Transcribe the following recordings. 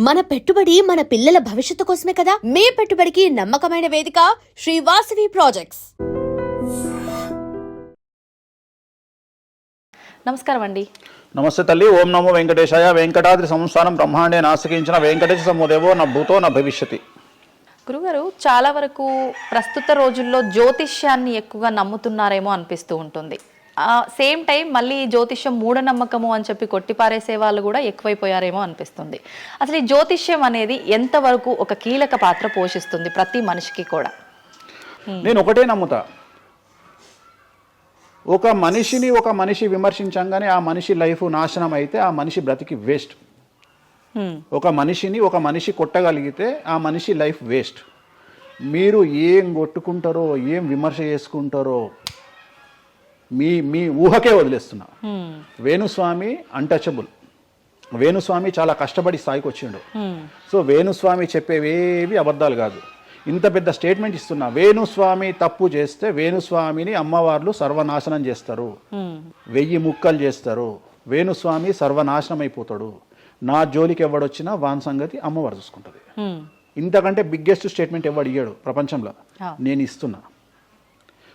మన పెట్టుబడి మన పిల్లల భవిష్యత్తు కోసమే కదా. మీ పెట్టుబడికి నమ్మకమైన వేదిక శ్రీ వాసవి ప్రాజెక్ట్స్. నమస్కారం అండి. నమస్తే తల్లి. ఓం నమో వెంకటేశాయ. వెంకటాద్రి సంస్థానం బ్రహ్మాండే నాసికించిన వెంకటేశ సమోదేవో నా భూతో నా భవిష్యతి. గురుగారు, చాలా వరకు ప్రస్తుత రోజుల్లో జ్యోతిష్యాన్ని ఎక్కువగా నమ్ముతున్నారేమో అనిపిస్తూ ఉంటుంది. సేమ్ టైం మళ్ళీ జ్యోతిష్యం మూఢనమ్మకము అని చెప్పి కొట్టిపారేసే వాళ్ళు కూడా ఎక్కువైపోయారేమో అనిపిస్తుంది. అసలు ఈ జ్యోతిష్యం అనేది ఎంతవరకు ఒక కీలక పాత్ర పోషిస్తుంది ప్రతి మనిషికి కూడా? నేను ఒకటే నమ్ముతా, ఒక మనిషి విమర్శించంగానే ఆ మనిషి లైఫ్ నాశనం అయితే ఆ మనిషి బ్రతికి వేస్ట్. ఒక మనిషి కొట్టగలిగితే ఆ మనిషి లైఫ్ వేస్ట్. మీరు ఏం కొట్టుకుంటారో ఏం విమర్శ చేసుకుంటారో మీ ఊహకే వదిలేస్తున్నా. వేణుస్వామి అన్టచబుల్. వేణుస్వామి చాలా కష్టపడి స్థాయికి వచ్చిండు. సో వేణుస్వామి చెప్పేవేవి అబద్ధాలు కాదు. ఇంత పెద్ద స్టేట్మెంట్ ఇస్తున్నా. వేణుస్వామి తప్పు చేస్తే వేణుస్వామిని అమ్మవార్లు సర్వనాశనం చేస్తారు, 1000 ముక్కలు చేస్తారు. వేణుస్వామి సర్వనాశనం అయిపోతాడు. నా జోలికి ఎవడొచ్చినా వాన్ సంగతి అమ్మవారు చూసుకుంటుంది. ఇంతకంటే బిగ్గెస్ట్ స్టేట్మెంట్ ఎవడు ఇయ్యాడు ప్రపంచంలో. నేను ఇస్తున్నా.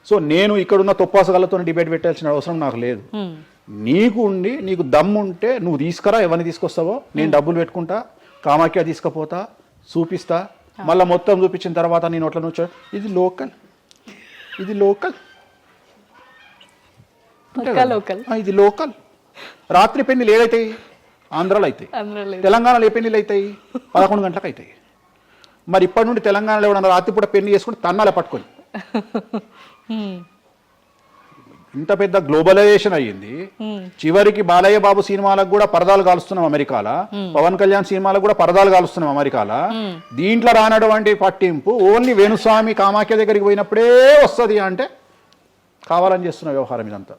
సో నేను ఇక్కడున్న తొప్పాసగాళ్ళతో డిబేట్ పెట్టాల్సిన అవసరం నాకు లేదు. నీకు దమ్ము ఉంటే నువ్వు తీసుకురా. ఎవరిని తీసుకొస్తావో నేను డబ్బులు పెట్టుకుంటా, కామాఖ్య తీసుకుపోతా, చూపిస్తా. మళ్ళీ మొత్తం చూపించిన తర్వాత నేను అట్లా నుంచో ఇది లోకల్ ఇది లోకల్. రాత్రి పెళ్లిలు ఏదైతాయి? ఆంధ్రాలో అవుతాయి. తెలంగాణలో ఏ పెళ్లిలు అవుతాయి? 11 గంటలకు అవుతాయి. మరి ఇప్పటి నుండి తెలంగాణలో ఎవడన్నా రాత్రి పూట పెళ్లి చేసుకుని తన్నాలే పట్టుకొని. ఇంత పెద్ద గ్లోబలైజేషన్ అయ్యింది. చివరికి బాలయ్య బాబు సినిమాలకు కూడా పరదాలు కాలుస్తున్నాం అమెరికాలో, పవన్ కళ్యాణ్ సినిమాలకు కూడా పరదాలు కాలుస్తున్నాం అమెరికాలో. దీంట్లో రానటువంటి పట్టింపు ఓన్లీ వేణుస్వామి కామాఖ్య దగ్గరికి పోయినప్పుడే వస్తుంది అంటే కావాలని చేస్తున్న వ్యవహారం ఇదంతా.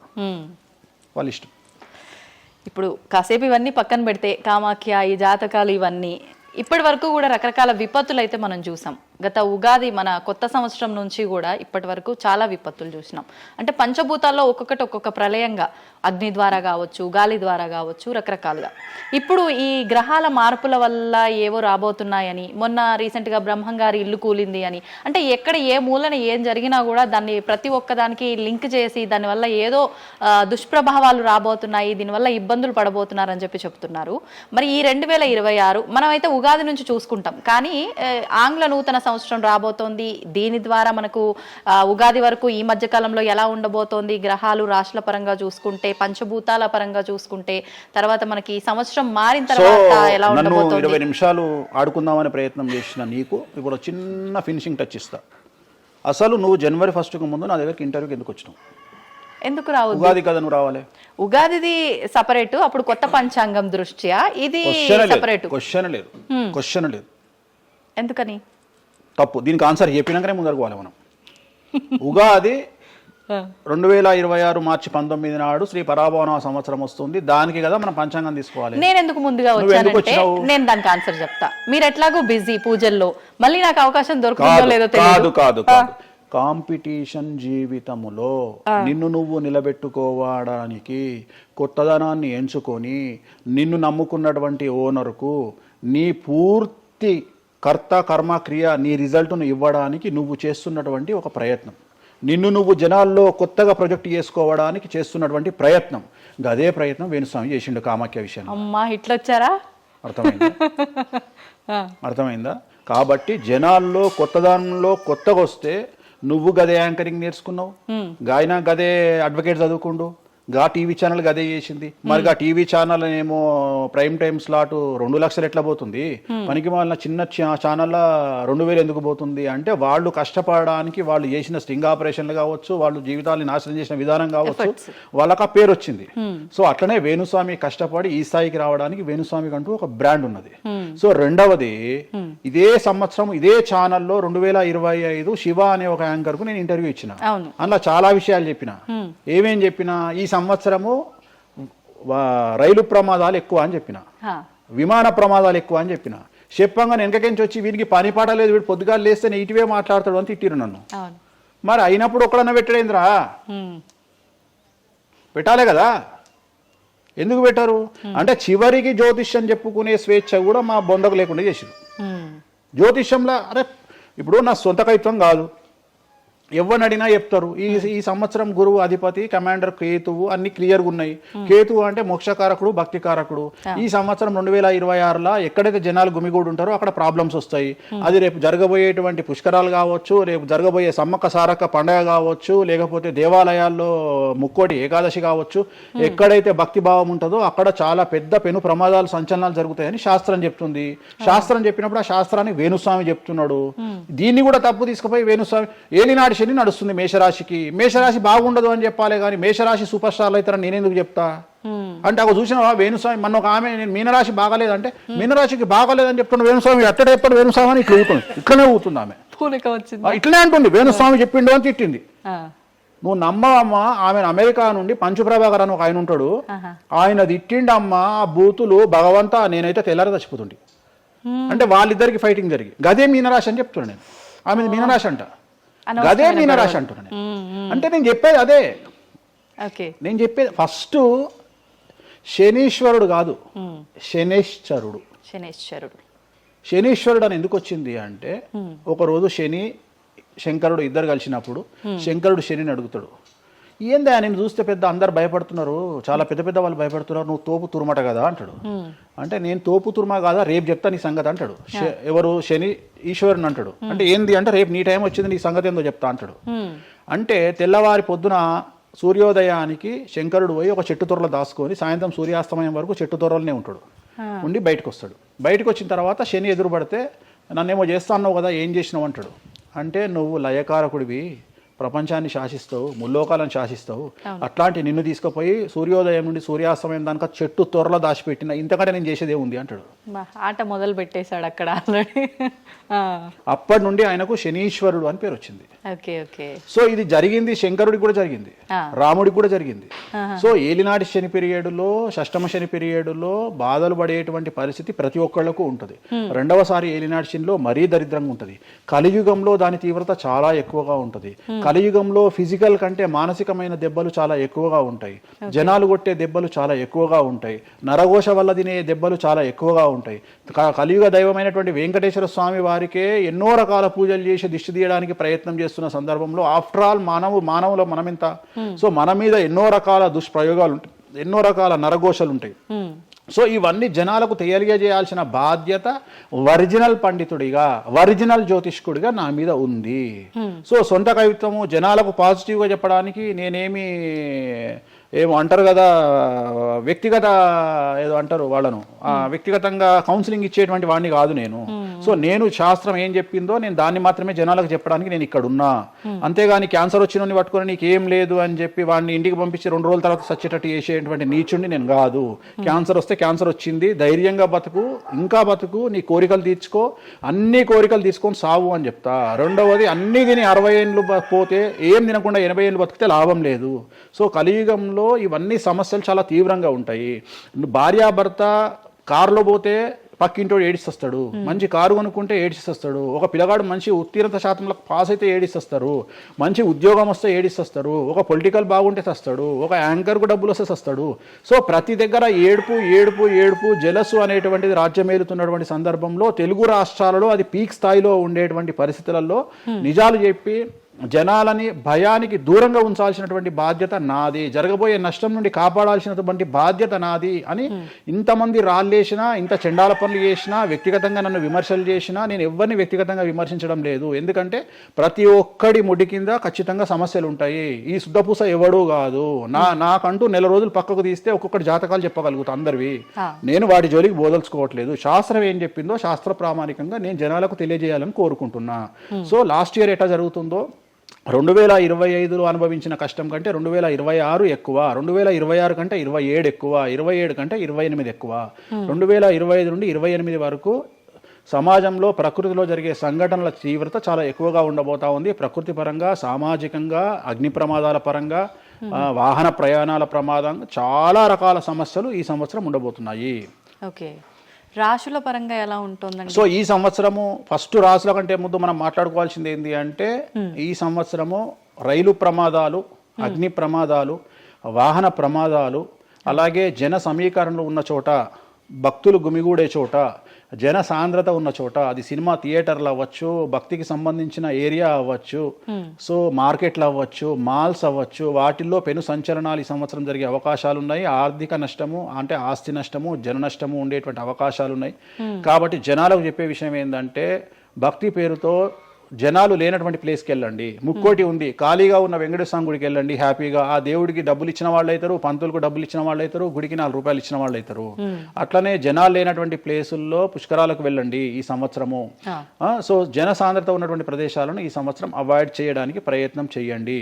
వాళ్ళ ఇష్టం. ఇప్పుడు కాసేపు ఇవన్నీ పక్కన పెడితే కామాఖ్య, ఈ జాతకాలు ఇవన్నీ ఇప్పటి వరకు కూడా రకరకాల విపత్తులు అయితే మనం చూసాం. గత ఉగాది మన కొత్త సంవత్సరం నుంచి కూడా ఇప్పటి వరకు చాలా విపత్తులు చూసినాం. అంటే పంచభూతాల్లో ఒక్కొక్క ప్రళయంగా, అగ్ని ద్వారా కావచ్చు, గాలి ద్వారా కావచ్చు, రకరకాలుగా. ఇప్పుడు ఈ గ్రహాల మార్పుల వల్ల ఏవో రాబోతున్నాయని, మొన్న రీసెంట్గా బ్రహ్మంగారి ఇల్లు కూలింది అని, అంటే ఎక్కడ ఏ మూలన ఏం జరిగినా కూడా దాన్ని ప్రతి ఒక్కదానికి లింక్ చేసి దానివల్ల ఏదో దుష్ప్రభావాలు రాబోతున్నాయి, దీనివల్ల ఇబ్బందులు పడబోతున్నారని చెప్పి చెప్తున్నారు. మరి ఈ 2026 మనమైతే ఉగాది నుంచి చూసుకుంటాం, కానీ ఆంగ్ల నూతన సంవత్సరం రాబోతోంది. దీని ద్వారా మనకు ఉగాది వరకు ఈ మధ్య కాలంలో ఎలా ఉండబోతోంది, గ్రహాలు రాశుల పరంగా చూసుకుంటే, పంచభూతాల పరంగా చూసుకుంటే, తర్వాత మనకి సంవత్సరం మారిన తర్వాత ఎలా ఉండబోతోంది. 20 నిమిషాలు ఆడుకుందామనే ప్రయత్నం చేసిన నీకు ఇప్పుడు చిన్న ఫినిషింగ్ టచ్ ఇస్తా. అసలు నువ్వు జనవరి 1కు ముందు నా దగ్గరికి ఇంటర్వ్యూకి ఎందుకు వచ్చినావు? ఎందుకు రావు? ఉగాది కదా నువ్వు రావాలి. ఉగాదిది సపరేట్, అప్పుడు కొత్త పంచాంగం దృష్ట్యా ఇది సపరేట్. క్వశ్చన్ లేదు. ఎందుకని? తప్పు. దీనికి ఆన్సర్ చెప్పినాకనే ముందరకు పోవాలి మనం. ఉగాది 2026 మార్చి 19 నాడు శ్రీ పరాభవన సంవత్సరం వస్తుంది. దానికి కదా మనం పంచాంగం తీసుకోవాలి. నేను ఎందుకు ముందుగా వచ్చానంటే నేను దానికి ఆన్సర్ చెప్తా. మీరు ఎట్లాగో బిజీ పూజల్లో, మళ్ళీ నాకు అవకాశం దొరుకుతుందో లేదో తెలియదు. కాదు. కాంపిటీషన్ జీవితములో నిన్ను నువ్వు నిలబెట్టుకోవడానికి కొత్తదనాన్ని ఎంచుకొని నిన్ను నమ్ముకున్నటువంటి ఓనర్కు నీ పూర్తి కర్త కర్మ క్రియ నీ రిజల్ట్ను ఇవ్వడానికి నువ్వు చేస్తున్నటువంటి ఒక ప్రయత్నం, నిన్ను నువ్వు జనాల్లో కొత్తగా ప్రొజెక్ట్ చేసుకోవడానికి చేస్తున్నటువంటి ప్రయత్నం. అదే ప్రయత్నం వేణుస్వామి చేసిండు కామాఖ్య విషయం. అమ్మా ఇట్లొచ్చారా? అర్థమైందా? కాబట్టి జనాల్లో కొత్తదానంలో కొత్తగా వస్తే నువ్వు గదే యాంకరింగ్ నేర్చుకున్నావు, గాయన గదే అడ్వకేట్ చదువుకుండు, గా టీవీ ఛానల్ గదే చేసింది. మరి గా టీవీ ఛానల్ ఏమో ప్రైమ్ టైమ్ స్లాట్ 2 లక్షలు ఎట్లా పోతుంది? పనికి వాళ్ళ చిన్న ఛానల్ 2000 ఎందుకు పోతుంది అంటే వాళ్ళు కష్టపడడానికి, వాళ్ళు చేసిన స్టింగ్ ఆపరేషన్లు కావచ్చు, వాళ్ళు జీవితాన్ని నాశనం చేసిన విధానం కావచ్చు, వాళ్ళకి ఆ పేరు వచ్చింది. సో అట్లనే వేణుస్వామి కష్టపడి ఈ స్థాయికి రావడానికి వేణుస్వామికి అంటూ ఒక బ్రాండ్ ఉన్నది. సో రెండవది, ఇదే సంవత్సరం ఇదే ఛానల్లో 2025 శివ అనే ఒక యాంకర్ కు నేను ఇంటర్వ్యూ ఇచ్చిన. అందులో చాలా విషయాలు చెప్పిన. ఏమేం చెప్పినా, ఈ సంవత్సరము రైలు ప్రమాదాలు ఎక్కువ అని చెప్పిన, విమాన ప్రమాదాలు ఎక్కువ అని చెప్పిన. చెప్పంగా వెనకకించి వచ్చి వీరికి పని పాట లేదు, వీడు పొద్దుగా లేస్తే నెగిటివే మాట్లాడతాడు అని తిట్టిరు నన్ను. మరి అయినప్పుడు ఒక్కడన్నా పెట్టడేంద్రా? పెట్టాలే కదా. ఎందుకు పెట్టారు అంటే చివరికి జ్యోతిష్యం చెప్పుకునే స్వేచ్ఛ కూడా మా బొందకు లేకుండా చేసారు. జ్యోతిష్యంలో అరే ఇప్పుడు నా సొంత కవిత్వం కాదు, ఎవరిని అడిగినా చెప్తారు. ఈ సంవత్సరం గురువు అధిపతి కమాండర్ కేతువు అన్ని క్లియర్గా ఉన్నాయి. కేతువు అంటే మోక్షకారకుడు భక్తికారకుడు. ఈ సంవత్సరం 2026లో ఎక్కడైతే జనాలు గుమిగూడు ఉంటారో అక్కడ ప్రాబ్లమ్స్ వస్తాయి. అది రేపు జరగబోయేటువంటి పుష్కరాలు కావచ్చు, రేపు జరగబోయే సమ్మక్క సారక్క పండగ కావచ్చు, లేకపోతే దేవాలయాల్లో ముక్కోటి ఏకాదశి కావచ్చు, ఎక్కడైతే భక్తి భావం ఉంటుందో అక్కడ చాలా పెద్ద పెను ప్రమాదాలు సంచలనాలు జరుగుతాయని శాస్త్రం చెప్తుంది. శాస్త్రం చెప్పినప్పుడు ఆ శాస్త్రాన్ని వేణుస్వామి చెప్తున్నాడు. దీన్ని కూడా తప్పు తీసుకుపోయి వేణుస్వామి ఏలినాటి శని నడుస్తుంది మేషరాశికి, మేషరాశి బాగుండదు అని చెప్పాలి కానీ మేషరాశి సూపర్ స్టార్లు అవుతారని నేనెందుకు చెప్తా అంటే అక్కడ చూసినావా వేణుస్వామి మన ఒక ఆమె నేను మీనరాశి బాగాలేదంటే మీనరాశికి బాగాలేదని చెప్తున్నా వేణుస్వామి ఎక్కడ చెప్పాడు వేణుస్వామి అని ఇట్లా ఊతుంది, ఇట్లనే ఊతుంది ఆమె ఇట్లనే అంటుంది వేణుస్వామి చెప్పిండు అని తిట్టింది. నువ్వు నమ్మవమ్మా ఆమెను అమెరికా నుండి పంచుప్రభాకర్ అని ఒక ఆయన ఉంటాడు, ఆయన తిట్టిండమ్మా ఆ బూతులు భగవంతా నేనైతే తెల్లారి చచ్చిపోతుండే అంటే వాళ్ళిద్దరికి ఫైటింగ్ జరిగి గదే మీనరాశి అని చెప్తున్నా నేను. ఆమె మీనరాశి అంట గదే మీనరాశి అంటున్నా నేను. అంటే నేను చెప్పేది అదే, నేను చెప్పేది ఫస్ట్ శనీశ్వరుడు కాదు శనేశ్వరుడు. శనీశ్వరుడు అని ఎందుకు వచ్చింది అంటే ఒకరోజు శని శంకరుడు ఇద్దరు కలిసినప్పుడు శంకరుడు శనిని అడుగుతాడు, ఏందా నేను చూస్తే పెద్ద అందరు భయపడుతున్నారు, చాలా పెద్ద పెద్ద వాళ్ళు భయపడుతున్నారు, నువ్వు తోపు తురుమట కదా అంటాడు. అంటే నేను తోపు తురుమా కాదా రేపు చెప్తా నీ సంగతి అంటాడు. ఎవరు శని ఈశ్వరుని అంటాడు. అంటే ఏంది అంటే రేపు నీ టైం వచ్చింది నీ సంగతి ఏందో చెప్తా అంటాడు. అంటే తెల్లవారి పొద్దున సూర్యోదయానికి శంకరుడు పోయి ఒక చెట్టు తొర్రలో దాచుకొని సాయంత్రం సూర్యాస్తమయం వరకు చెట్టు తొర్రలోనే ఉంటాడు. ఉండి బయటకు వస్తాడు. బయటకు వచ్చిన తర్వాత శని ఎదురుపడితే నన్నేమో చేస్తా అన్నావు కదా ఏం చేసినావు అంటాడు. అంటే నువ్వు లయకారకుడివి, ప్రపంచాన్ని శాసిస్తావు, ముల్లోకాలను శాసిస్తావు, అట్లాంటి నిన్ను తీసుకుపోయి సూర్యోదయం నుండి సూర్యాస్తమయం దానిక చెట్టు త్వరలో దాచిపెట్టిన ఇంతకంటే నేను చేసేదే ఉంది అంటాడు. ఆట మొదలు పెట్టేశాడు అక్కడ ఆల్రెడీ. అప్పటి నుండి ఆయనకు శనీశ్వరుడు అని పేరు వచ్చింది. సో ఇది జరిగింది శంకరుడికి కూడా జరిగింది, రాముడికి కూడా జరిగింది. సో ఏలినాటి శని పీరియడ్లో షష్టమ శని పీరియడ్లో బాధలు పడేటువంటి పరిస్థితి ప్రతి ఒక్కళ్లకు ఉంటుంది. రెండవసారి ఏలినాటి శనిలో మరీ దరిద్రంగా ఉంటుంది. కలియుగంలో దాని తీవ్రత చాలా ఎక్కువగా ఉంటుంది. కలియుగంలో ఫిజికల్ కంటే మానసికమైన దెబ్బలు చాలా ఎక్కువగా ఉంటాయి. జనాలు కొట్టే దెబ్బలు చాలా ఎక్కువగా ఉంటాయి. నరఘోష వల్ల తినే దెబ్బలు చాలా ఎక్కువగా ఉంటాయి. కలియుగ దైవమైనటువంటి వెంకటేశ్వర స్వామి వారికే ఎన్నో రకాల పూజలు చేసి దిష్టి తీయడానికి ప్రయత్నం చేస్తున్న సందర్భంలో ఆఫ్టర్ ఆల్ మానవులో మనమెంత. సో మన మీద ఎన్నో రకాల దుష్ప్రయోగాలు ఉంటాయి, ఎన్నో రకాల నరఘోషలు ఉంటాయి. సో ఇవన్నీ జనాలకు తెలియజేయాల్సిన బాధ్యత ఒరిజినల్ పండితుడిగా ఒరిజినల్ జ్యోతిష్కుడిగా నా మీద ఉంది. సో సొంత కవిత్వము జనాలకు పాజిటివ్గా చెప్పడానికి నేనేమి ఏమో అంటారు కదా వ్యక్తిగత ఏదో అంటారు వాళ్ళను వ్యక్తిగతంగా కౌన్సిలింగ్ ఇచ్చేటువంటి వాడిని కాదు నేను. సో నేను శాస్త్రం ఏం చెప్పిందో నేను దాన్ని మాత్రమే జనాలకు చెప్పడానికి నేను ఇక్కడ ఉన్నా. అంతేగాని క్యాన్సర్ వచ్చిన పట్టుకొని నీకు ఏం లేదు అని చెప్పి వాడిని ఇంటికి పంపించి 2 రోజుల తర్వాత సచ్చేటట్టు చేసేటువంటి నీచుడిని నేను కాదు. క్యాన్సర్ వస్తే క్యాన్సర్ వచ్చింది, ధైర్యంగా బతుకు, ఇంకా బతుకు, నీ కోరికలు తీర్చుకో, అన్ని కోరికలు తీసుకొని సావు అని చెప్తా. రెండవది అన్ని తిని 60 ఏళ్ళు పోతే ఏం తినకుండా 80 ఏళ్ళు బతికితే లాభం లేదు. సో కలియుగంలో ఇవన్నీ సమస్యలు చాలా తీవ్రంగా ఉంటాయి. భార్యాభర్త కారులో పోతే పక్కింటోడు ఏడిస్తాడు, మంచి కారు కొనుక్కుంటే ఏడిస్తాడు, ఒక పిల్లగాడు మంచి ఉత్తీర్ణత శాతంలో పాస్ అయితే ఏడిస్తారు, మంచి ఉద్యోగం వస్తే ఏడిస్తారు, ఒక పొలిటికల్ బాగుంటే చస్తాడు, ఒక యాంకర్కు డబ్బులు వస్తే చస్తాడు. సో ప్రతి దగ్గర ఏడుపు ఏడుపు ఏడుపు జలసు అనేటువంటిది రాజ్యమేలుతున్నటువంటి సందర్భంలో తెలుగు రాష్ట్రాలలో అది పీక్ స్థాయిలో ఉండేటువంటి పరిస్థితులలో నిజాలు చెప్పి జనాలని భయానికి దూరంగా ఉంచాల్సినటువంటి బాధ్యత నాది, జరగబోయే నష్టం నుండి కాపాడాల్సినటువంటి బాధ్యత నాది అని ఇంతమంది రాళ్ళేసినా, ఇంత చెండాల పనులు చేసినా, వ్యక్తిగతంగా నన్ను విమర్శలు చేసినా నేను ఎవరిని వ్యక్తిగతంగా విమర్శించడం లేదు. ఎందుకంటే ప్రతి ఒక్కడి ముడి కింద ఖచ్చితంగా సమస్యలు ఉంటాయి. ఈ శుద్ధపూస ఎవడూ కాదు. నాకంటూ నెల రోజులు పక్కకు తీస్తే ఒక్కొక్కటి జాతకాలు చెప్పగలుగుతా అందరివి. నేను వాటి జోలికి బోదలుచుకోవట్లేదు. శాస్త్రం ఏం చెప్పిందో శాస్త్ర ప్రామాణికంగా నేను జనాలకు తెలియజేయాలని కోరుకుంటున్నా. సో లాస్ట్ ఇయర్ ఎట్లా జరుగుతుందో 2025లో అనుభవించిన కష్టం కంటే 2026 ఎక్కువ, 2026 కంటే 27 ఎక్కువ, 27 కంటే 28 ఎక్కువ. 2025 నుండి 28 వరకు సమాజంలో ప్రకృతిలో జరిగే సంఘటనల తీవ్రత చాలా ఎక్కువగా ఉండబోతా ఉంది. ప్రకృతి పరంగా, సామాజికంగా, అగ్ని ప్రమాదాల పరంగా, వాహన ప్రయాణాల ప్రమాదం, చాలా రకాల సమస్యలు ఈ సంవత్సరం ఉండబోతున్నాయి. ఓకే, రాశుల పరంగా ఎలా ఉంటుందండి? సో ఈ సంవత్సరము ఫస్ట్ రాశుల కంటే ముందు మనం మాట్లాడుకోవాల్సింది ఏంటి అంటే ఈ సంవత్సరము రైలు ప్రమాదాలు, అగ్ని ప్రమాదాలు, వాహన ప్రమాదాలు, అలాగే జన సమీకరణలు ఉన్న చోట, భక్తులు గుమిగూడే చోట, జన సాంద్రత ఉన్న చోట, అది సినిమా థియేటర్లు అవ్వచ్చు, భక్తికి సంబంధించిన ఏరియా అవ్వచ్చు, సో మార్కెట్లు అవ్వచ్చు, మాల్స్ అవ్వచ్చు, వాటిల్లో పెను సంచలనాలు ఈ సంవత్సరం జరిగే అవకాశాలు ఉన్నాయి. ఆర్థిక నష్టము అంటే ఆస్తి నష్టము, జన నష్టము ఉండేటువంటి అవకాశాలు ఉన్నాయి. కాబట్టి జనాలకు చెప్పే విషయం ఏంటంటే భక్తి పేరుతో జనాలు లేనటువంటి ప్లేస్కి వెళ్ళండి. ముక్కోటి ఉంది, ఖాళీగా ఉన్న వెంకటేశ్వర స్వామి గుడికి వెళ్ళండి హ్యాపీగా. ఆ దేవుడికి డబ్బులు ఇచ్చిన వాళ్ళు అవుతారు, పంతులకు డబ్బులు ఇచ్చిన వాళ్ళు అవుతారు, గుడికి 4 రూపాయలు ఇచ్చిన వాళ్ళు అవుతారు. అట్లనే జనాలు లేనటువంటి ప్లేసుల్లో పుష్కరాలకు వెళ్ళండి ఈ సంవత్సరము. సో జన సాంద్రత ఉన్నటువంటి ప్రదేశాలను ఈ సంవత్సరం అవాయిడ్ చేయడానికి ప్రయత్నం చేయండి.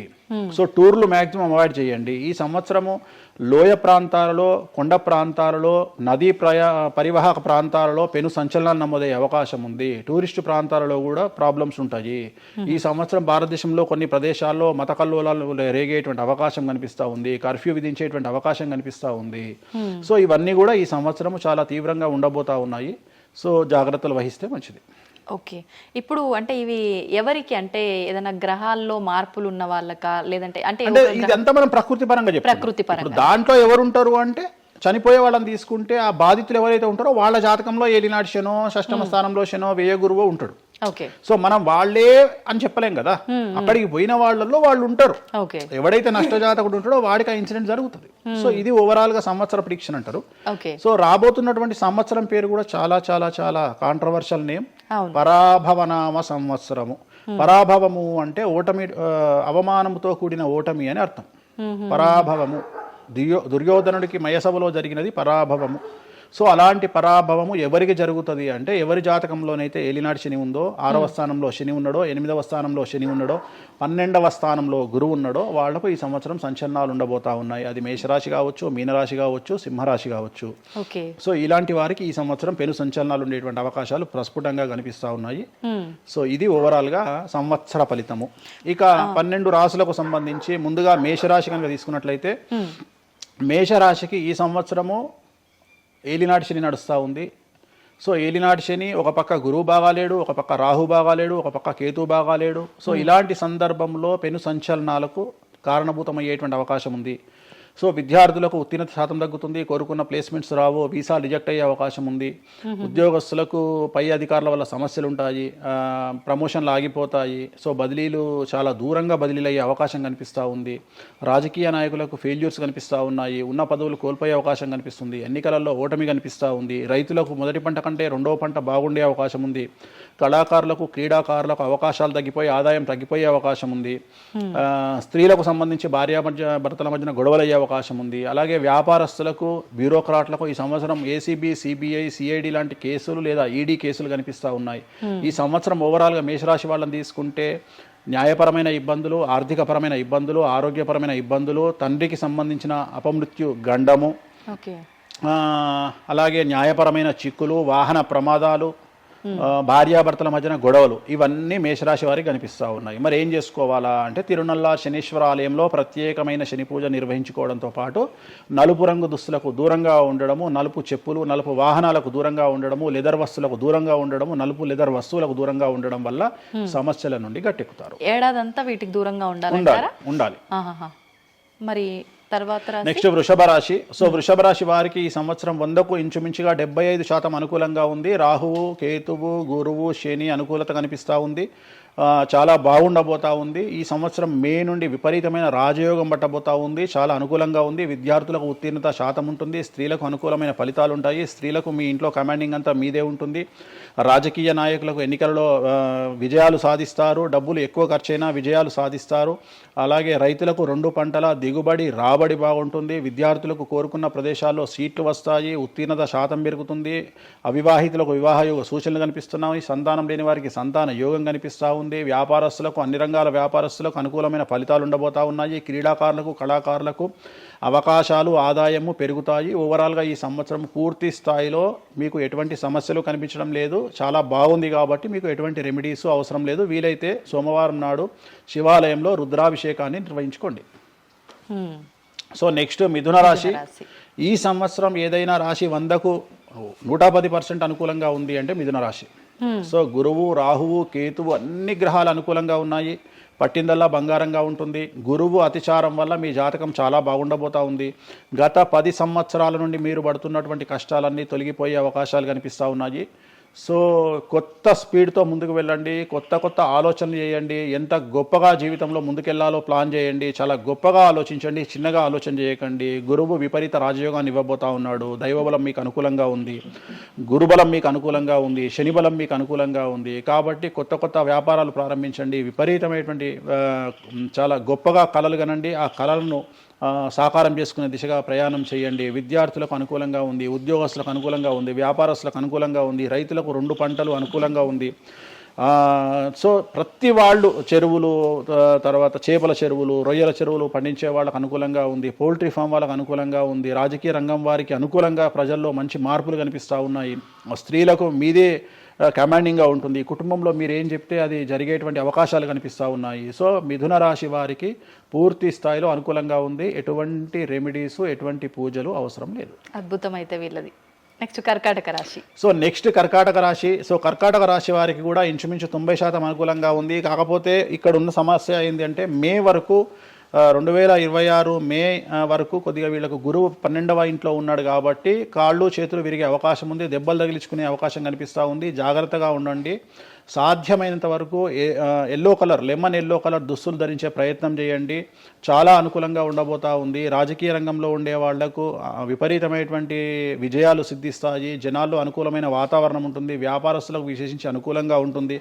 సో టూర్లు మ్యాక్సిమం అవాయిడ్ చేయండి. ఈ సంవత్సరము లోయ ప్రాంతాలలో, కొండ ప్రాంతాలలో, నదీ పరివాహక ప్రాంతాలలో పెను సంచలనాలు నమోదయ్యే అవకాశం ఉంది. టూరిస్టు ప్రాంతాలలో కూడా ప్రాబ్లమ్స్ ఉంటాయి. ఈ సంవత్సరం భారతదేశంలో కొన్ని ప్రదేశాల్లో మత కల్లోలాలు రేగేటువంటి అవకాశం కనిపిస్తూ ఉంది. కర్ఫ్యూ విధించేటువంటి అవకాశం కనిపిస్తూ ఉంది. సో ఇవన్నీ కూడా ఈ సంవత్సరం చాలా తీవ్రంగా ఉండబోతా ఉన్నాయి. సో జాగ్రత్తలు వహిస్తే మంచిది. ఓకే, ఇప్పుడు అంటే ఇవి ఎవరికి, అంటే ఏదైనా గ్రహాల్లో మార్పులు ఉన్న వాళ్ళకా, లేదంటే అంటే ఇదంతా మనం ప్రకృతి పరంగా చెప్తాం. ప్రకృతి పరంగా దాంట్లో ఎవరు ఉంటారు అంటే చనిపోయే వాళ్ళని తీసుకుంటే ఆ బాధితులు ఎవరైతే ఉంటారో వాళ్ళ జాతకంలో ఏలినాటి శనో, షష్టమ స్థానంలో శనో, వ్యయ గురువో ఉంటాడు. ఓకే, సో మనం వాళ్ళే అని చెప్పలేం కదా, అక్కడికి పోయిన వాళ్ళల్లో వాళ్ళు ఉంటారు. ఓకే, ఎవడైతే నష్టజాతకుడు ఉంటాడో వాడికి ఆ ఇన్సిడెంట్ జరుగుతుంది. సో ఇది ఓవరాల్ గా సంవత్సర ప్రిడిక్షన్ అంటారు. ఓకే, సో రాబోతున్నటువంటి సంవత్సరం పేరు కూడా చాలా చాలా చాలా కాంట్రవర్షియల్ నేమ్, పరాభవనామ సంవత్సరము. పరాభవము అంటే ఓటమి, అవమానంతో కూడిన ఓటమి అని అర్థం. పరాభవము, దుర్యోధనుడికి మయసభలో జరిగినది పరాభవము. సో అలాంటి పరాభవము ఎవరికి జరుగుతుంది అంటే ఎవరి జాతకంలోనైతే ఏలినాటి శని ఉందో, 6వ స్థానంలో శని ఉన్నాడో, 8వ స్థానంలో శని ఉన్నాడో, 12వ స్థానంలో గురువు ఉన్నాడో వాళ్లకు ఈ సంవత్సరం సంచలనాలు ఉండబోతా ఉన్నాయి. అది మేషరాశి కావచ్చు, మీనరాశి కావచ్చు, సింహరాశి కావచ్చు. ఓకే, సో ఇలాంటి వారికి ఈ సంవత్సరం పెను సంచలనాలు ఉండేటువంటి అవకాశాలు ప్రస్ఫుటంగా కనిపిస్తూ ఉన్నాయి. సో ఇది ఓవరాల్ గా సంవత్సర ఫలితము. ఇక 12 రాశులకు సంబంధించి ముందుగా మేషరాశి కనుక తీసుకున్నట్లయితే, మేషరాశికి ఈ సంవత్సరము ఏలినాటి శని నడుస్తూ ఉంది. సో ఏలినాటి శని ఒక పక్క గురువు బాగాలేడు, ఒక పక్క రాహు బాగాలేడు, ఒక పక్క కేతు బాగాలేడు. సో ఇలాంటి సందర్భంలో పెను సంచలనాలకు కారణభూతమయ్యేటువంటి అవకాశం ఉంది. సో విద్యార్థులకు ఉత్తీర్ణత శాతం తగ్గుతుంది, కోరుకున్న ప్లేస్మెంట్స్ రావు, వీసా రిజెక్ట్ అయ్యే అవకాశం ఉంది. ఉద్యోగస్తులకు పై అధికారుల వల్ల సమస్యలు ఉంటాయి, ప్రమోషన్లు ఆగిపోతాయి. సో బదిలీలు చాలా దూరంగా బదిలీలు అయ్యే అవకాశం కనిపిస్తూ ఉంది. రాజకీయ నాయకులకు ఫెయిల్యూర్స్ కనిపిస్తూ ఉన్నాయి, ఉన్న పదవులు కోల్పోయే అవకాశం కనిపిస్తుంది, ఎన్నికలలో ఓటమి కనిపిస్తూ ఉంది. రైతులకు మొదటి పంట కంటే రెండవ పంట బాగుండే అవకాశం ఉంది. కళాకారులకు, క్రీడాకారులకు అవకాశాలు తగ్గిపోయి ఆదాయం తగ్గిపోయే అవకాశం ఉంది. స్త్రీలకు సంబంధించి భర్తల మధ్యన గొడవలు అయ్యే అవకాశం ఉంది. అలాగే వ్యాపారస్తులకు, బ్యూరోక్రాట్లకు ఈ సంవత్సరం ఏసీబీ, సిబిఐ, సిఐడి లాంటి కేసులు లేదా ఈడీ కేసులు కనిపిస్తూ ఉన్నాయి. ఈ సంవత్సరం ఓవరాల్గా మేషరాశి వాళ్ళని తీసుకుంటే న్యాయపరమైన ఇబ్బందులు, ఆర్థికపరమైన ఇబ్బందులు, ఆరోగ్యపరమైన ఇబ్బందులు, తండ్రికి సంబంధించిన అపమృత్యు గండము, అలాగే న్యాయపరమైన చిక్కులు, వాహన ప్రమాదాలు, భార్యాభర్తల మధ్యన గొడవలు, ఇవన్నీ మేషరాశి వారికి కనిపిస్తూ ఉన్నాయి. మరి ఏం చేసుకోవాలా అంటే తిరునల్లా శనీశ్వర ఆలయంలో ప్రత్యేకమైన శని పూజ నిర్వహించుకోవడంతో పాటు నలుపు రంగు దుస్తులకు దూరంగా ఉండడము, నలుపు చెప్పులు, నలుపు వాహనాలకు దూరంగా ఉండడము, లెదర్ వస్తువులకు దూరంగా ఉండడము, నలుపు లెదర్ వస్తువులకు దూరంగా ఉండడం వల్ల సమస్యల నుండి గట్టెక్కుతారు. ఏడాదంతా వీటికి దూరంగా ఉండాలి. మరి తర్వాత నెక్స్ట్ వృషభ రాశి. సో వృషభ రాశి వారికి ఈ సంవత్సరం 100కు ఇంచుమించుగా 75% అనుకూలంగా ఉంది. రాహువు, కేతువు, గురువు, శని అనుకూలత కనిపిస్తూ ఉంది. చాలా బాగుండబోతా ఉంది. ఈ సంవత్సరం మే నుండి విపరీతమైన రాజయోగం పట్టబోతా ఉంది. చాలా అనుకూలంగా ఉంది. విద్యార్థులకు ఉత్తీర్ణత శాతం ఉంటుంది. స్త్రీలకు అనుకూలమైన ఫలితాలు ఉంటాయి. స్త్రీలకు మీ ఇంట్లో కమాండింగ్ అంతా మీదే ఉంటుంది. రాజకీయ నాయకులకు ఎన్నికలలో విజయాలు సాధిస్తారు. డబ్బులు ఎక్కువ ఖర్చైనా విజయాలు సాధిస్తారు. అలాగే రైతులకు 2 పంటల దిగుబడి, రాబడి బాగుంటుంది. విద్యార్థులకు కోరుకున్న ప్రదేశాల్లో సీట్లు వస్తాయి. ఉత్తీర్ణత శాతం పెరుగుతుంది. అవివాహితులకు వివాహ యోగ సూచనలు కనిపిస్తున్నాయి. సంతానం లేని వారికి సంతాన యోగం కనిపిస్తూ ఉంది. వ్యాపారస్తులకు, అన్ని రంగాల వ్యాపారస్తులకు అనుకూలమైన ఫలితాలు ఉండబోతా ఉన్నాయి. క్రీడాకారులకు, కళాకారులకు అవకాశాలు, ఆదాయము పెరుగుతాయి. ఓవరాల్గా ఈ సంవత్సరం పూర్తి స్థాయిలో మీకు ఎటువంటి సమస్యలు కనిపించడం లేదు. చాలా బాగుంది కాబట్టి మీకు ఎటువంటి రెమెడీస్ అవసరం లేదు. వీలైతే సోమవారం నాడు శివాలయంలో రుద్రాభిషేకాన్ని నిర్వహించుకోండి. సో నెక్స్ట్ మిథున రాశి. ఈ సంవత్సరం ఏదైనా రాశి 100కు 110% అనుకూలంగా ఉంది అంటే మిథున రాశి. సో గురువు, రాహువు, కేతువు అన్ని గ్రహాలు అనుకూలంగా ఉన్నాయి. పట్టిందల్లా బంగారంగా ఉంటుంది. గురువు అతిచారం వల్ల మీ జాతకం చాలా బాగుండబోతా ఉంది. గత 10 సంవత్సరాల నుండి మీరు పడుతున్నటువంటి కష్టాలన్నీ తొలగిపోయే అవకాశాలు కనిపిస్తూ ఉన్నాయి. సో కొత్త స్పీడ్తో ముందుకు వెళ్ళండి, కొత్త ఆలోచనలు చేయండి, ఎంత గొప్పగా జీవితంలో ముందుకెళ్లాలో ప్లాన్ చేయండి, చాలా గొప్పగా ఆలోచించండి, చిన్నగా ఆలోచన చేయకండి. గురువు విపరీత రాజయోగాన్ని ఇవ్వబోతా ఉన్నాడు. దైవబలం మీకు అనుకూలంగా ఉంది, గురుబలం మీకు అనుకూలంగా ఉంది, శనిబలం మీకు అనుకూలంగా ఉంది. కాబట్టి కొత్త వ్యాపారాలు ప్రారంభించండి. విపరీతమైనటువంటి చాలా గొప్పగా కలలు కనండి. ఆ కళలను సాకారం చేసుకునే దిశగా ప్రయాణం చేయండి. విద్యార్థులకు అనుకూలంగా ఉంది, ఉద్యోగస్తులకు అనుకూలంగా ఉంది, వ్యాపారస్తులకు అనుకూలంగా ఉంది, రైతులకు 2 పంటలు అనుకూలంగా ఉంది. సో ప్రతి వాళ్ళు చెరువులు, తర్వాత చేపల చెరువులు, రొయ్యల చెరువులు పండించే వాళ్ళకు అనుకూలంగా ఉంది, పౌల్ట్రీ ఫామ్ వాళ్ళకు అనుకూలంగా ఉంది, రాజకీయ రంగం వారికి అనుకూలంగా ప్రజల్లో మంచి మార్పులు కనిపిస్తూ ఉన్నాయి. స్త్రీలకు మీదే కమాండింగ్గా ఉంటుంది. కుటుంబంలో మీరు ఏం చెప్తే అది జరిగేటువంటి అవకాశాలు కనిపిస్తూ ఉన్నాయి. సో మిథున రాశి వారికి పూర్తి స్థాయిలో అనుకూలంగా ఉంది. ఎటువంటి రెమెడీస్, ఎటువంటి పూజలు అవసరం లేదు. అద్భుతం అయితే వీళ్ళది. నెక్స్ట్ కర్కాటక రాశి. సో నెక్స్ట్ కర్కాటక రాశి. సో కర్కాటక రాశి వారికి కూడా ఇంచుమించు 90% అనుకూలంగా ఉంది. కాకపోతే ఇక్కడ ఉన్న సమస్య ఏంటంటే మే వరకు 2026 మే వరకు కొద్దిగా వీళ్ళకు గురువు 12వ ఇంట్లో ఉన్నాడు కాబట్టి కాళ్ళు చేతులు విరిగే అవకాశం ఉంది, దెబ్బలు తగిలించుకునే అవకాశం కనిపిస్తూ ఉంది. జాగ్రత్తగా ఉండండి. సాధ్యమైనంత వరకు yellow colour, lemon yellow colour దుస్తులు ధరించే ప్రయత్నం చేయండి. చాలా అనుకూలంగా ఉండబోతా ఉంది. రాజకీయ రంగంలో ఉండే వాళ్లకు విపరీతమైనటువంటి విజయాలు సిద్ధిస్తాయి. జనాల్లో అనుకూలమైన వాతావరణం ఉంటుంది. వ్యాపారస్తులకు విశేషించి అనుకూలంగా ఉంటుంది.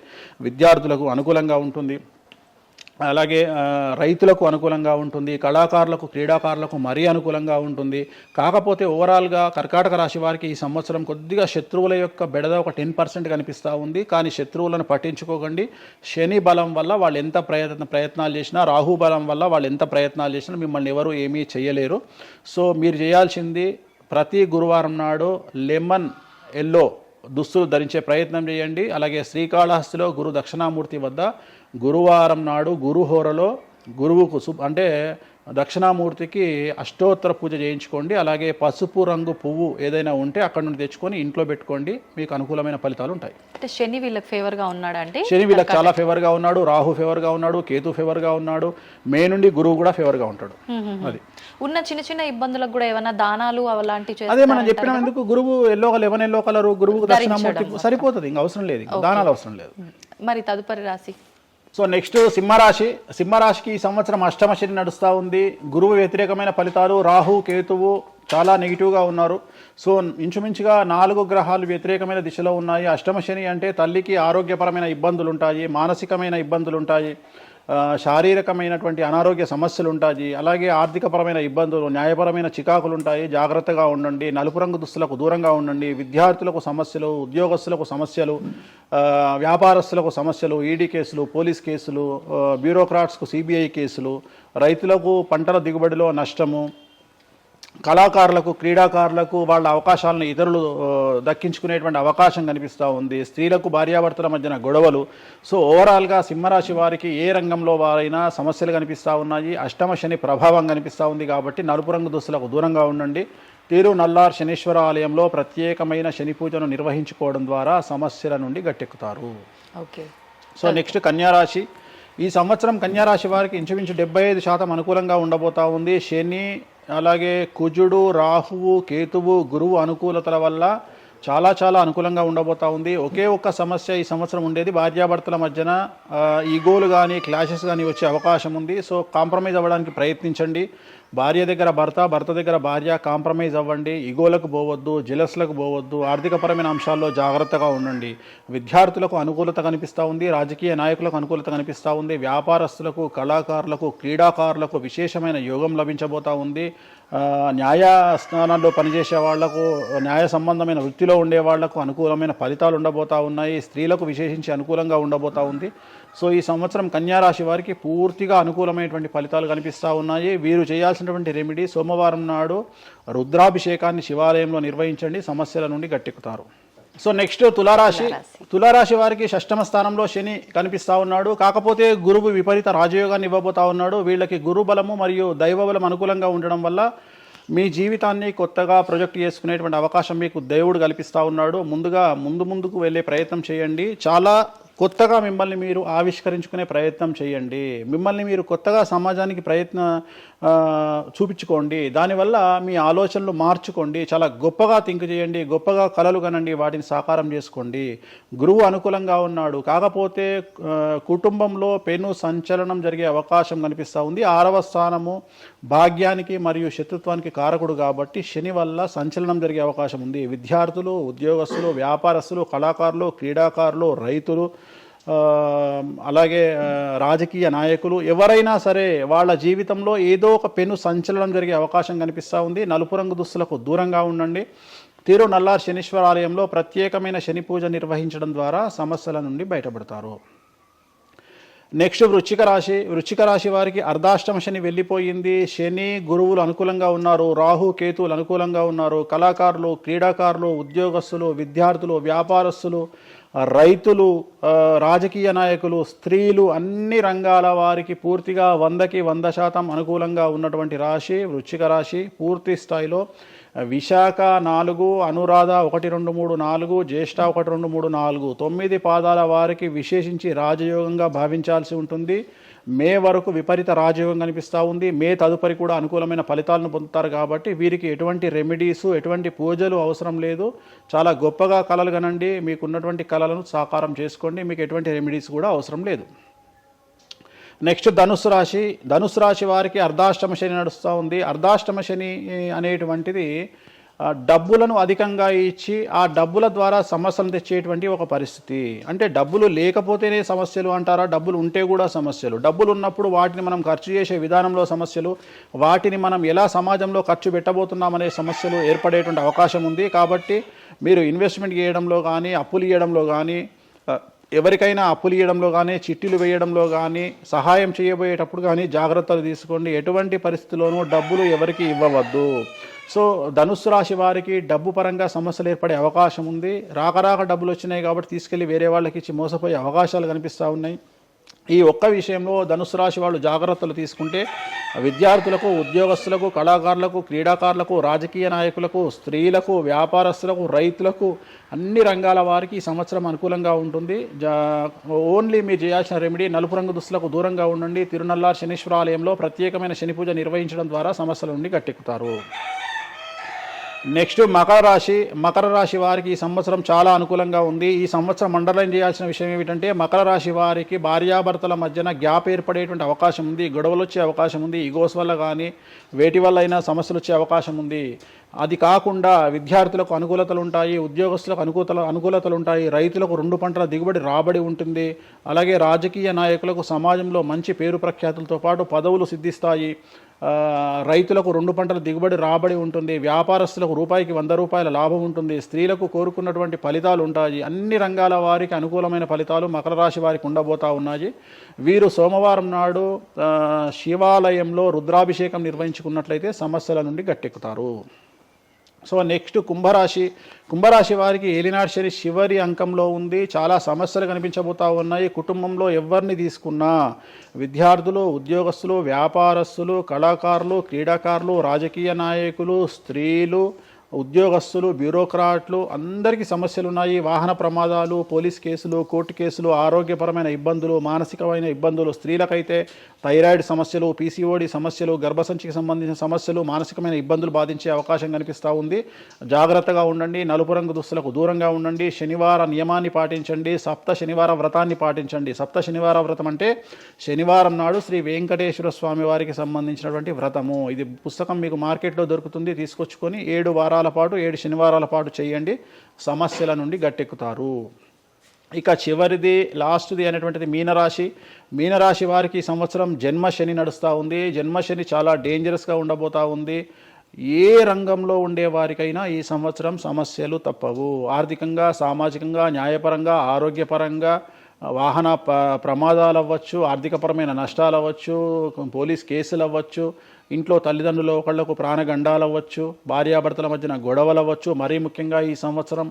విద్యార్థులకు అనుకూలంగా ఉంటుంది. అలాగే రైతులకు అనుకూలంగా ఉంటుంది. కళాకారులకు, క్రీడాకారులకు మరీ అనుకూలంగా ఉంటుంది. కాకపోతే ఓవరాల్గా కర్కాటక రాశి వారికి ఈ సంవత్సరం కొద్దిగా శత్రువుల యొక్క బెడద ఒక 10% కనిపిస్తూ ఉంది. కానీ శత్రువులను పట్టించుకోకండి. శని బలం వల్ల వాళ్ళు ఎంత ప్రయత్నాలు చేసినా, రాహు బలం వల్ల వాళ్ళు ఎంత ప్రయత్నాలు చేసినా మిమ్మల్ని ఎవరు ఏమీ చేయలేరు. సో మీరు చేయాల్సింది ప్రతి గురువారం నాడు లెమన్ ఎల్లో దుస్తులు ధరించే ప్రయత్నం చేయండి. అలాగే శ్రీకాళహస్తిలో గురు దక్షిణామూర్తి వద్ద గురువారం నాడు గురుహోరలో గురువుకు అంటే దక్షిణామూర్తికి అష్టోత్తర పూజ చేయించుకోండి. అలాగే పసుపు రంగు పువ్వు ఏదైనా ఉంటే అక్కడ నుండి తెచ్చుకొని ఇంట్లో పెట్టుకోండి. మీకు అనుకూలమైన ఫలితాలు ఉంటాయి. అంటే శని వీళ్ళకి ఫేవర్గా ఉన్నాడు అంటే శని వీళ్ళకి చాలా ఫేవర్గా ఉన్నాడు, రాహు ఫేవర్గా ఉన్నాడు, కేతు ఫేవర్గా ఉన్నాడు, మే నుండి గురువు కూడా ఫేవర్గా ఉంటాడు. అది ఉన్న చిన్న ఇబ్బందులకు కూడా ఏమైనా దానాలు అలాంటివి అదే మనం చెప్పినందుకు గురువు లెమన్ ఎల్లో కలర్ గురువుకు దక్షిణామూర్తి సరిపోతుంది. ఇంకా అవసరం లేదు, దానాలు అవసరం లేదు. మరి తదుపరి రాశి. సో నెక్స్ట్ సింహరాశి. సింహరాశికి ఈ సంవత్సరం అష్టమ శని నడుస్తూ ఉంది. గురువు వ్యతిరేకమైన ఫలితాలు, రాహు కేతువు చాలా నెగిటివ్గా ఉన్నారు. సో ఇంచుమించుగా 4 గ్రహాలు వ్యతిరేకమైన దిశలో ఉన్నాయి. అష్టమ శని అంటే తల్లికి ఆరోగ్యపరమైన ఇబ్బందులు ఉంటాయి, మానసికమైన ఇబ్బందులు ఉంటాయి, శారీరకమైనటువంటి అనారోగ్య సమస్యలు ఉంటాయి, అలాగే ఆర్థికపరమైన ఇబ్బందులు, న్యాయపరమైన చికాకులు ఉంటాయి. జాగ్రత్తగా ఉండండి. నలుపు రంగు దుస్తులకు దూరంగా ఉండండి. విద్యార్థులకు సమస్యలు, ఉద్యోగస్తులకు సమస్యలు, వ్యాపారస్తులకు సమస్యలు, ఈడీ కేసులు, పోలీస్ కేసులు, బ్యూరోక్రాట్స్కు సిబిఐ కేసులు, రైతులకు పంటల దిగుబడిలో నష్టము, కళాకారులకు, క్రీడాకారులకు వాళ్ళ అవకాశాలను ఇతరులు దక్కించుకునేటువంటి అవకాశం కనిపిస్తూ ఉంది. స్త్రీలకు భార్యాభర్తల మధ్యన గొడవలు. సో ఓవరాల్గా సింహరాశి వారికి ఏ రంగంలో వారైనా సమస్యలు కనిపిస్తూ ఉన్నాయి. అష్టమ శని ప్రభావం కనిపిస్తూ ఉంది కాబట్టి నలుపు రంగు దుస్తులకు దూరంగా ఉండండి. తీరు నల్లార్ శనీశ్వర ఆలయంలో ప్రత్యేకమైన శని పూజను నిర్వహించుకోవడం ద్వారా సమస్యల నుండి గట్టెక్కుతారు. ఓకే. సో నెక్స్ట్ కన్యారాశి. ఈ సంవత్సరం కన్యారాశి వారికి ఇంచుమించు 75% అనుకూలంగా ఉండబోతా ఉంది. శని, అలాగే కుజుడు, రాహువు, కేతువు, గురువు అనుకూలతల వల్ల చాలా అనుకూలంగా ఉండబోతా ఉంది. ఒకే ఒక్క సమస్య ఈ సంవత్సరం ఉండేది, భార్యాభర్తల మధ్యన ఈగోలు కానీ క్లాషెస్ కానీ వచ్చే అవకాశం ఉంది. సో కాంప్రమైజ్ అవ్వడానికి ప్రయత్నించండి. భార్య దగ్గర భర్త, భర్త దగ్గర భార్య, కాంప్రమైజ్ అవ్వండి. ఈగోలకు పోవద్దు, జెలస్లకు పోవద్దు. ఆర్థికపరమైన అంశాల్లో జాగ్రత్తగా ఉండండి. విద్యార్థులకు అనుకూలత కనిపిస్తూ ఉంది. రాజకీయ నాయకులకు అనుకూలత కనిపిస్తూ ఉంది. వ్యాపారస్తులకు, కళాకారులకు, క్రీడాకారులకు విశేషమైన యోగం లభించబోతూ ఉంది. న్యాయస్థానాల్లో పనిచేసే వాళ్లకు, న్యాయ సంబంధమైన వృత్తిలో ఉండే వాళ్లకు అనుకూలమైన ఫలితాలు ఉండబోతూ ఉన్నాయి. స్త్రీలకు విశేషించి అనుకూలంగా ఉండబోతూ ఉంది. సో ఈ సంవత్సరం కన్యారాశి వారికి పూర్తిగా అనుకూలమైనటువంటి ఫలితాలు కనిపిస్తూ ఉన్నాయి. వీరు చేయాల్సినటువంటి రెమెడీ, సోమవారం నాడు రుద్రాభిషేకాన్ని శివాలయంలో నిర్వహించండి. సమస్యల నుండి గట్టెక్కుతారు. సో నెక్స్ట్ తులారాశి. తులారాశి వారికి 6వ స్థానంలో శని కనిపిస్తూ ఉన్నాడు. కాకపోతే గురువు విపరీత రాజయోగాన్ని ఇవ్వబోతా ఉన్నాడు. వీళ్ళకి గురు బలము మరియు దైవ బలం అనుకూలంగా ఉండడం వల్ల మీ జీవితాన్ని కొత్తగా ప్రొజెక్ట్ చేసుకునేటువంటి అవకాశం మీకు దేవుడు కల్పిస్తూ ఉన్నాడు. ముందుకు వెళ్ళే ప్రయత్నం చేయండి. చాలా కొత్తగా మిమ్మల్ని మీరు ఆవిష్కరించుకునే ప్రయత్నం చేయండి. మిమ్మల్ని మీరు కొత్తగా సమాజానికి చూపించుకోండి. దానివల్ల మీ ఆలోచనలు మార్చుకోండి. చాలా గొప్పగా థింక్ చేయండి, గొప్పగా కలలు కనండి, వాటిని సాకారం చేసుకోండి. గురువు అనుకూలంగా ఉన్నాడు. కాకపోతే కుటుంబంలో పెను సంచలనం జరిగే అవకాశం కనిపిస్తూ ఉంది. 6వ స్థానము భాగ్యానికి మరియు శత్రుత్వానికి కారకుడు కాబట్టి శని వల్ల సంచలనం జరిగే అవకాశం ఉంది. విద్యార్థులు, ఉద్యోగస్తులు, వ్యాపారస్తులు, కళాకారులు, క్రీడాకారులు, రైతులు, అలాగే రాజకీయ నాయకులు ఎవరైనా సరే వాళ్ళ జీవితంలో ఏదో ఒక పెను సంచలనం జరిగే అవకాశం కనిపిస్తూ ఉంది. నలుపు రంగు దుస్తులకు దూరంగా ఉండండి. తిరునల్లార్ శనీశ్వర ఆలయంలో ప్రత్యేకమైన శని పూజ నిర్వహించడం ద్వారా సమస్యల నుండి బయటపడతారు. నెక్స్ట్ వృశ్చిక రాశి వారికి అర్ధాష్టమ శని వెళ్ళిపోయింది. శని గురువులు అనుకూలంగా ఉన్నారు. రాహు కేతువులు అనుకూలంగా ఉన్నారు. కళాకారులు, క్రీడాకారులు, ఉద్యోగస్తులు, విద్యార్థులు, వ్యాపారస్తులు, రైతులు, రాజకీయ నాయకులు, స్త్రీలు, అన్ని రంగాల వారికి పూర్తిగా 100కి 100% అనుకూలంగా ఉన్నటువంటి రాశి వృశ్చిక రాశి. పూర్తి స్థాయిలో విశాఖ 4, అనురాధ 1, 2, 3, 4, జ్యేష్ఠ 1, 2, 3, 4, 9 పాదాల వారికి విశేషించి రాజయోగంగా భావించాల్సి ఉంటుంది. మే వరకు విపరీత రాజయోగం కనిపిస్తూ ఉంది. మే తదుపరి కూడా అనుకూలమైన ఫలితాలను పొందుతారు. కాబట్టి వీరికి ఎటువంటి రెమెడీసు, ఎటువంటి పూజలు అవసరం లేదు. చాలా గొప్పగా కళలు కనండి. మీకున్నటువంటి కళలను సాకారం చేసుకోండి. మీకు ఎటువంటి రెమెడీస్ కూడా అవసరం లేదు. నెక్స్ట్ ధనుసు రాశి వారికి అర్ధాష్టమ శని నడుస్తూ ఉంది. అర్ధాష్టమ శని అనేటువంటిది డబ్బులను అధికంగా ఇచ్చి ఆ డబ్బుల ద్వారా సమస్యలు తెచ్చేటువంటి ఒక పరిస్థితి. అంటే డబ్బులు లేకపోతేనే సమస్యలు అంటారా? డబ్బులు ఉంటే కూడా సమస్యలు. డబ్బులు ఉన్నప్పుడు వాటిని మనం ఖర్చు చేసే విధానంలో సమస్యలు, వాటిని మనం ఎలా సమాజంలో ఖర్చు పెట్టబోతున్నామనే సమస్యలు ఏర్పడేటువంటి అవకాశం ఉంది. కాబట్టి మీరు ఇన్వెస్ట్మెంట్ చేయడంలో కానీ, అప్పులు ఇవ్వడంలో కానీ, ఎవరికైనా అప్పులు ఇవ్వడంలో కానీ, చిట్టీలు వేయడంలో కానీ, సహాయం చేయబోయేటప్పుడు కానీ జాగ్రత్తలు తీసుకోండి. ఎటువంటి పరిస్థితుల్లోనూ డబ్బులు ఎవరికి ఇవ్వవద్దు. సో ధనుస్సు రాశి వారికి డబ్బు పరంగా సమస్యలు ఏర్పడే అవకాశం ఉంది. రాక డబ్బులు వచ్చినాయి కాబట్టి తీసుకెళ్ళి వేరే వాళ్ళకి ఇచ్చి మోసపోయే అవకాశాలు కనిపిస్తూ ఉన్నాయి. ఈ ఒక్క విషయంలో ధనుస్సు రాశి వాళ్ళు జాగ్రత్తలు తీసుకుంటే విద్యార్థులకు, ఉద్యోగస్తులకు, కళాకారులకు, క్రీడాకారులకు, రాజకీయ నాయకులకు, స్త్రీలకు, వ్యాపారస్తులకు, రైతులకు, అన్ని రంగాల వారికి ఈ సంవత్సరం అనుకూలంగా ఉంటుంది. ఓన్లీ మీరు చేయాల్సిన రెమెడీ నలుపు రంగు దుస్తులకు దూరంగా ఉండండి. తిరునల్లార్ శనీశ్వర ఆలయంలో ప్రత్యేకమైన శని పూజ నిర్వహించడం ద్వారా సమస్యల నుండి గట్టెక్కుతారు. నెక్స్ట్ మకర రాశి వారికి ఈ సంవత్సరం చాలా అనుకూలంగా ఉంది. ఈ సంవత్సరం అండర్లైన్ చేయాల్సిన విషయం ఏమిటంటే మకర రాశి వారికి భార్యాభర్తల మధ్యన గ్యాప్ ఏర్పడేటువంటి అవకాశం ఉంది. గొడవలు వచ్చే అవకాశం ఉంది. ఈగోస్ వల్ల కానీ వేటి వల్ల అయినా సమస్యలు వచ్చే అవకాశం ఉంది. అది కాకుండా విద్యార్థులకు అనుకూలతలు ఉంటాయి, ఉద్యోగస్తులకు అనుకూలతలు ఉంటాయి, రైతులకు 2 పంటల దిగుబడి రాబడి ఉంటుంది. అలాగే రాజకీయ నాయకులకు సమాజంలో మంచి పేరు ప్రఖ్యాతులతో పాటు పదవులు సిద్ధిస్తాయి. రైతులకు 2 పంటల దిగుబడి రాబడి ఉంటుంది. వ్యాపారస్తులకు రూపాయికి 100 రూపాయల లాభం ఉంటుంది. స్త్రీలకు కోరుకున్నటువంటి ఫలితాలు ఉంటాయి. అన్ని రంగాల వారికి అనుకూలమైన ఫలితాలు మకర రాశి వారికి ఉండబోతా ఉన్నాయి. వీరు సోమవారం నాడు శివాలయంలో రుద్రాభిషేకం నిర్వహించుకున్నట్లయితే సమస్యల నుండి గట్టెక్కుతారు. సో నెక్స్ట్ కుంభరాశి వారికి ఏలినాటి శని చివరి అంకంలో ఉంది. చాలా సమస్యలు కనిపించబోతా ఉన్నాయి. కుటుంబంలో ఎవరిని తీసుకున్నా విద్యార్థులు, ఉద్యోగస్తులు, వ్యాపారస్తులు, కళాకారులు, క్రీడాకారులు, రాజకీయ నాయకులు, స్త్రీలు, ఉద్యోగస్తులు, బ్యూరోక్రాట్లు అందరికీ సమస్యలు ఉన్నాయి. వాహన ప్రమాదాలు, పోలీస్ కేసులు, కోర్టు కేసులు, ఆరోగ్యపరమైన ఇబ్బందులు, మానసికమైన ఇబ్బందులు, స్త్రీలకైతే థైరాయిడ్ సమస్యలు, పీసీఓడి సమస్యలు, గర్భసంచికి సంబంధించిన సమస్యలు, మానసికమైన ఇబ్బందులు బాధించే అవకాశం కనిపిస్తూ ఉంది. జాగ్రత్తగా ఉండండి. నలుపు రంగు దుస్తులకు దూరంగా ఉండండి. శనివార నియమాన్ని పాటించండి. సప్త శనివార వ్రతాన్ని పాటించండి. సప్త శనివార వ్రతం అంటే శనివారం నాడు శ్రీ వెంకటేశ్వర స్వామి వారికి సంబంధించినటువంటి వ్రతము. ఇది పుస్తకం మీకు మార్కెట్లో దొరుకుతుంది. తీసుకొచ్చుకొని 7 వారాల పాటు 7 శనివారాల పాటు చేయండి. సమస్యల నుండి గట్టెక్కుతారు. ఇక చివరిది లాస్ట్ది అనేటువంటిది మీనరాశి వారికి ఈ సంవత్సరం జన్మశని నడుస్తూ ఉంది. జన్మశని చాలా డేంజరస్గా ఉండబోతూ ఉంది. ఏ రంగంలో ఉండే వారికైనా ఈ సంవత్సరం సమస్యలు తప్పవు. ఆర్థికంగా, సామాజికంగా, న్యాయపరంగా, ఆరోగ్యపరంగా, వాహన ప్రమాదాలు అవ్వచ్చు, ఆర్థికపరమైన నష్టాలు అవ్వచ్చు, పోలీస్ కేసులు అవ్వచ్చు, ఇంట్లో తల్లిదండ్రులు ఒకళ్లకు ప్రాణగండాలు అవ్వచ్చు, భార్యాభర్తల మధ్యన గొడవలు అవ్వచ్చు. మరీ ముఖ్యంగా ఈ సంవత్సరం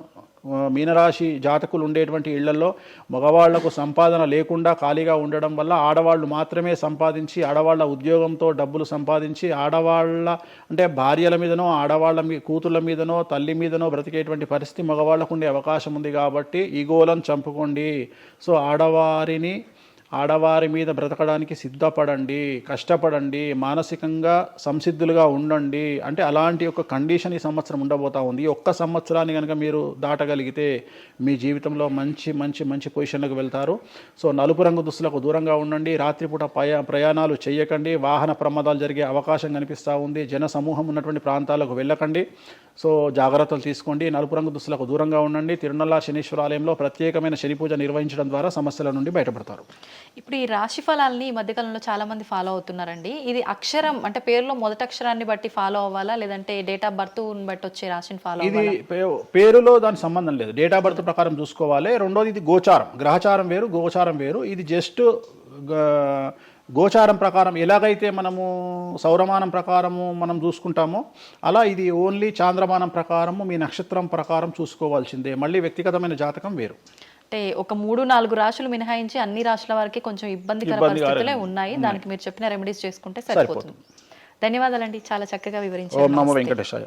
మీనరాశి జాతకులు ఉండేటువంటి ఇళ్లలో మగవాళ్లకు సంపాదన లేకుండా ఖాళీగా ఉండడం వల్ల ఆడవాళ్ళు మాత్రమే సంపాదించి ఆడవాళ్ళ ఉద్యోగంతో డబ్బులు సంపాదించి ఆడవాళ్ళ అంటే భార్యల మీదనో ఆడవాళ్ళ కూతుళ్ళ మీదనో తల్లి మీదనో బ్రతికేటువంటి పరిస్థితి మగవాళ్ళకు ఉండే అవకాశం ఉంది. కాబట్టి ఈగోలను చంపుకోండి. సో ఆడవారి మీద బ్రతకడానికి సిద్ధపడండి, కష్టపడండి, మానసికంగా సంసిద్ధులుగా ఉండండి. అంటే అలాంటి ఒక కండిషన్ ఈ సంవత్సరం ఉండబోతా ఉంది. ఈ ఒక్క సంవత్సరాన్ని కనుక మీరు దాటగలిగితే మీ జీవితంలో మంచి మంచి మంచి పొజిషన్లకు వెళ్తారు. సో నలుపు రంగు దుస్తులకు దూరంగా ఉండండి. రాత్రిపూట ప్రయాణాలు చేయకండి. వాహన ప్రమాదాలు జరిగే అవకాశం కనిపిస్తూ ఉంది. జన సమూహం ఉన్నటువంటి ప్రాంతాలకు వెళ్ళకండి. సో జాగ్రత్తలు తీసుకోండి. నలుపు రంగు దుస్తులకు దూరంగా ఉండండి. తిరునల్ల శనీశ్వర ఆలయంలో ప్రత్యేకమైన శని పూజ నిర్వహించడం ద్వారా సమస్యల నుండి బయటపడతారు. ఇప్పుడు ఈ రాశి ఫలాల్ని ఈ మధ్యకాలంలో చాలా మంది ఫాలో అవుతున్నారండి. ఇది అక్షరం అంటే పేరులో మొదటి అక్షరాన్ని బట్టి ఫాలో అవ్వాలా, లేదంటే డేట్ ఆఫ్ బర్త్ బట్టి వచ్చే రాశిని ఫాలో ఇది అవ్వాలా? పేరులో దాని సంబంధం లేదు. డేట్ ఆఫ్ బర్త్ ప్రకారం చూసుకోవాలి. రెండోది ఇది గోచారం, గ్రహచారం వేరు, గోచారం వేరు. ఇది జస్ట్ గోచారం ప్రకారం ఎలాగైతే మనము సౌరమానం ప్రకారము మనం చూసుకుంటామో అలా ఇది ఓన్లీ చాంద్రమానం ప్రకారము మీ నక్షత్రం ప్రకారం చూసుకోవాల్సిందే. మళ్ళీ వ్యక్తిగతమైన జాతకం వేరు. అంటే ఒక 3-4 రాశులు మినహాయించి అన్ని రాశుల వారికి కొంచెం ఇబ్బందికర పరిస్థితులే ఉన్నాయి. దానికి మీరు చెప్పిన రెమెడీస్ చేసుకుంటే సరిపోతుంది. ధన్యవాదాలండి, చాలా చక్కగా వివరించారు. ఓం నమో వెంకటేశాయ.